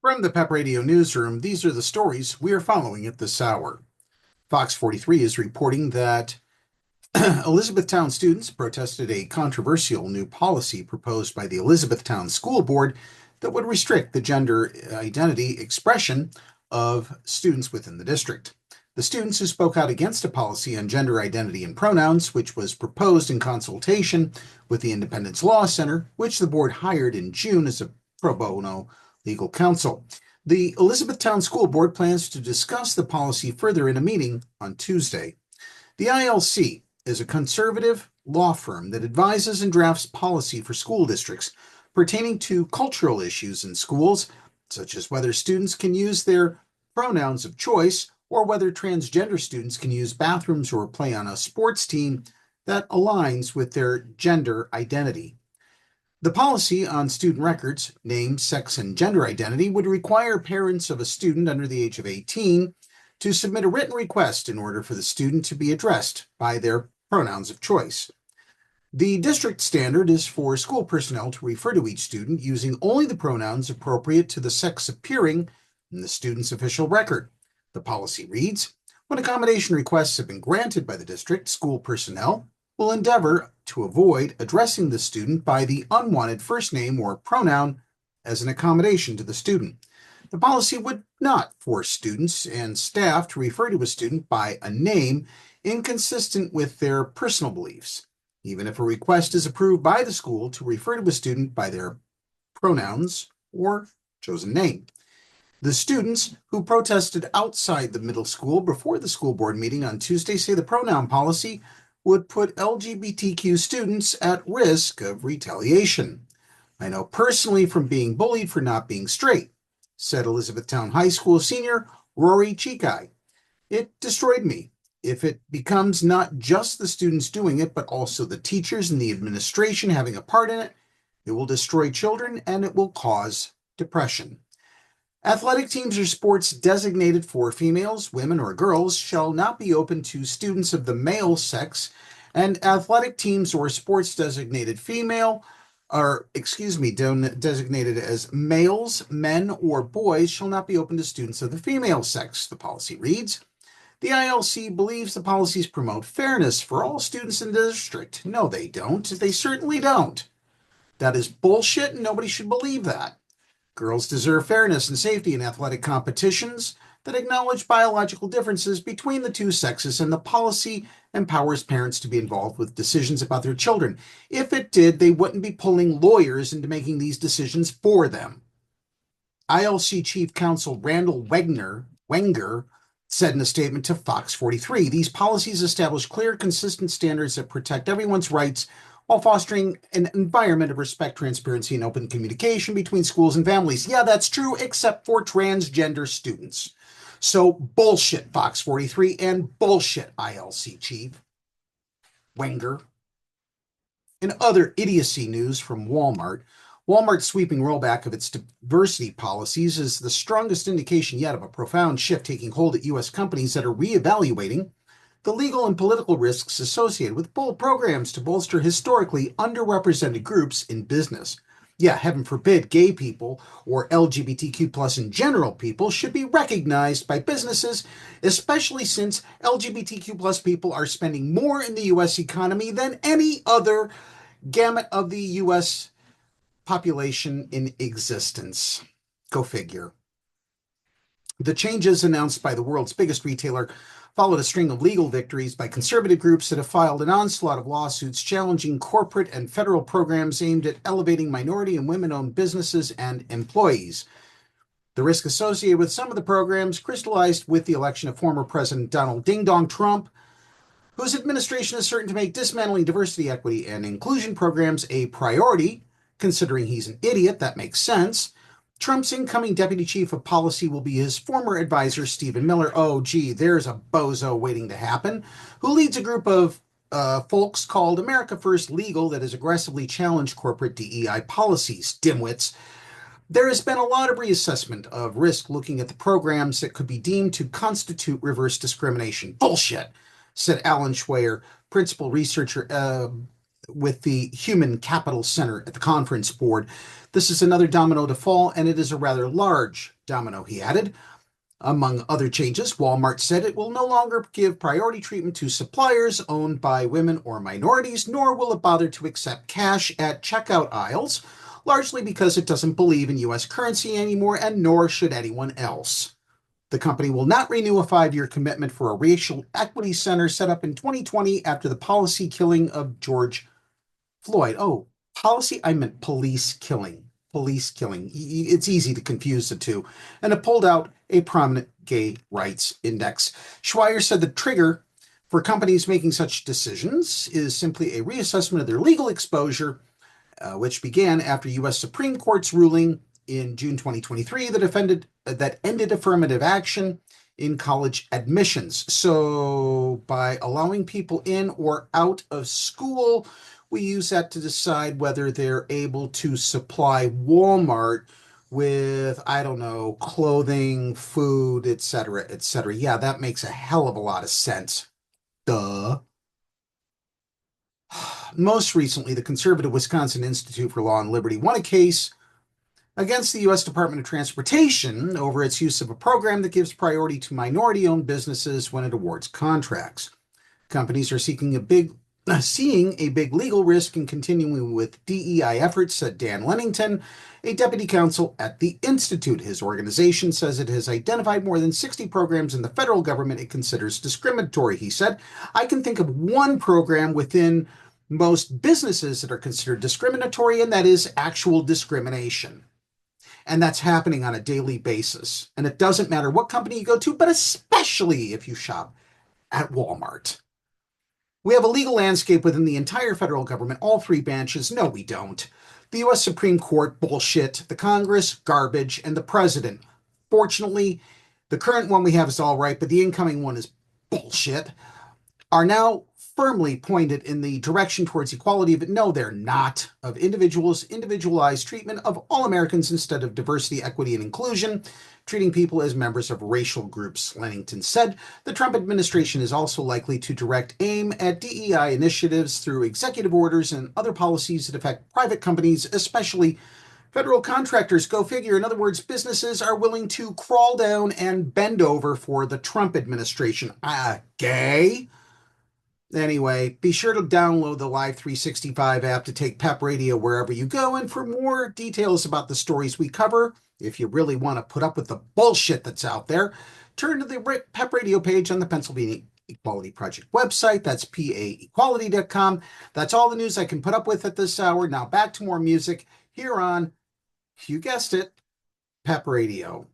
From the Pep Radio Newsroom, these are the stories we are following at this hour. Fox 43 is reporting that Elizabethtown students protested a controversial new policy proposed by the Elizabethtown School Board that would restrict the gender identity expression of students within the district. The students who spoke out against a policy on gender identity and pronouns, which was proposed in consultation with the Independence Law Center, which the board hired in June as a pro bono legal counsel. The Elizabethtown School Board plans to discuss the policy further in a meeting on Tuesday. The ILC is a conservative law firm that advises and drafts policy for school districts pertaining to cultural issues in schools, such as whether students can use their pronouns of choice or whether transgender students can use bathrooms or play on a sports team that aligns with their gender identity. The policy on student records, name, sex, and gender identity would require parents of a student under the age of 18 to submit a written request in order for the student to be addressed by their pronouns of choice. The district standard is for school personnel to refer to each student using only the pronouns appropriate to the sex appearing in the student's official record. The policy reads, when accommodation requests have been granted by the district, school personnel will endeavor to avoid addressing the student by the unwanted first name or pronoun as an accommodation to the student. The policy would not force students and staff to refer to a student by a name inconsistent with their personal beliefs, even if a request is approved by the school to refer to a student by their pronouns or chosen name. The students who protested outside the middle school before the school board meeting on Tuesday say the pronoun policy would put LGBTQ students at risk of retaliation. I know personally from being bullied for not being straight, said Elizabethtown High School senior Rory Chikai. It destroyed me. If it becomes not just the students doing it, but also the teachers and the administration having a part in it, it will destroy children and it will cause depression. Athletic teams or sports designated for females, women, or girls shall not be open to students of the male sex, and athletic teams or sports designated designated as males, men, or boys shall not be open to students of the female sex, the policy reads. The ILC believes the policies promote fairness for all students in the district. No, they don't. They certainly don't. That is bullshit, and nobody should believe that. Girls deserve fairness and safety in athletic competitions that acknowledge biological differences between the two sexes, and the policy empowers parents to be involved with decisions about their children. If it did, they wouldn't be pulling lawyers into making these decisions for them. ILC Chief Counsel Randall Wenger said in a statement to Fox 43, these policies establish clear, consistent standards that protect everyone's rights while fostering an environment of respect, transparency, and open communication between schools and families. Yeah, that's true, except for transgender students. So bullshit, Fox 43, and bullshit, ILC Chief Wenger. In other idiocy news from Walmart, Walmart's sweeping rollback of its diversity policies is the strongest indication yet of a profound shift taking hold at U.S. companies that are reevaluating the legal and political risks associated with bold programs to bolster historically underrepresented groups in business. Yeah, heaven forbid gay people or LGBTQ plus in general people should be recognized by businesses, especially since LGBTQ plus people are spending more in the U.S. economy than any other gamut of the U.S. population in existence. Go figure. The changes announced by the world's biggest retailer followed a string of legal victories by conservative groups that have filed an onslaught of lawsuits challenging corporate and federal programs aimed at elevating minority and women-owned businesses and employees. The risk associated with some of the programs crystallized with the election of former President Donald Ding Dong Trump, whose administration is certain to make dismantling diversity, equity, and inclusion programs a priority. Considering he's an idiot, that makes sense. Trump's incoming deputy chief of policy will be his former advisor, Stephen Miller. Oh, gee, there's a bozo waiting to happen, who leads a group of folks called America First Legal that has aggressively challenged corporate DEI policies. Dimwits. There has been a lot of reassessment of risk looking at the programs that could be deemed to constitute reverse discrimination. Bullshit, said Alan Schweyer, principal researcher with the Human Capital Center at the Conference Board. This is another domino to fall, and it is a rather large domino, he added. Among other changes, Walmart said it will no longer give priority treatment to suppliers owned by women or minorities, nor will it bother to accept cash at checkout aisles, largely because it doesn't believe in U.S. currency anymore, and nor should anyone else. The company will not renew a 5-year commitment for a racial equity center set up in 2020 after the policy killing of George Floyd. Oh, policy? I meant police killing. Police killing. It's easy to confuse the two. And it pulled out a prominent gay rights index. Schweier said the trigger for companies making such decisions is simply a reassessment of their legal exposure, which began after U.S. Supreme Court's ruling in June 2023 that ended affirmative action in college admissions. So by allowing people in or out of school, we use that to decide whether they're able to supply Walmart with, I don't know, clothing, food, etc., etc. Yeah, that makes a hell of a lot of sense. Duh. Most recently, the conservative Wisconsin Institute for Law and Liberty won a case against the U.S. Department of Transportation over its use of a program that gives priority to minority-owned businesses when it awards contracts. Companies are seeing a big legal risk in continuing with DEI efforts, said Dan Lennington, a deputy counsel at the Institute. His organization says it has identified more than 60 programs in the federal government it considers discriminatory. He said, I can think of one program within most businesses that are considered discriminatory, and that is actual discrimination. And that's happening on a daily basis. And it doesn't matter what company you go to, but especially if you shop at Walmart. We have a legal landscape within the entire federal government, all three branches. No, we don't. The U.S. Supreme Court, bullshit. The Congress, garbage. And the president. Fortunately, the current one we have is all right, but the incoming one is bullshit. Are now firmly pointed in the direction towards equality, but no, they're not, of individualized treatment of all Americans instead of diversity, equity, and inclusion, treating people as members of racial groups. Lennington said the Trump administration is also likely to direct aim at DEI initiatives through executive orders and other policies that affect private companies, especially federal contractors. Go figure. In other words, businesses are willing to crawl down and bend over for the Trump administration. Gay? Anyway, be sure to download the Live 365 app to take Pep Radio wherever you go. And for more details about the stories we cover, if you really want to put up with the bullshit that's out there, turn to the Pep Radio page on the Pennsylvania Equality Project website. That's paequality.com. That's all the news I can put up with at this hour. Now back to more music here on, you guessed it, Pep Radio.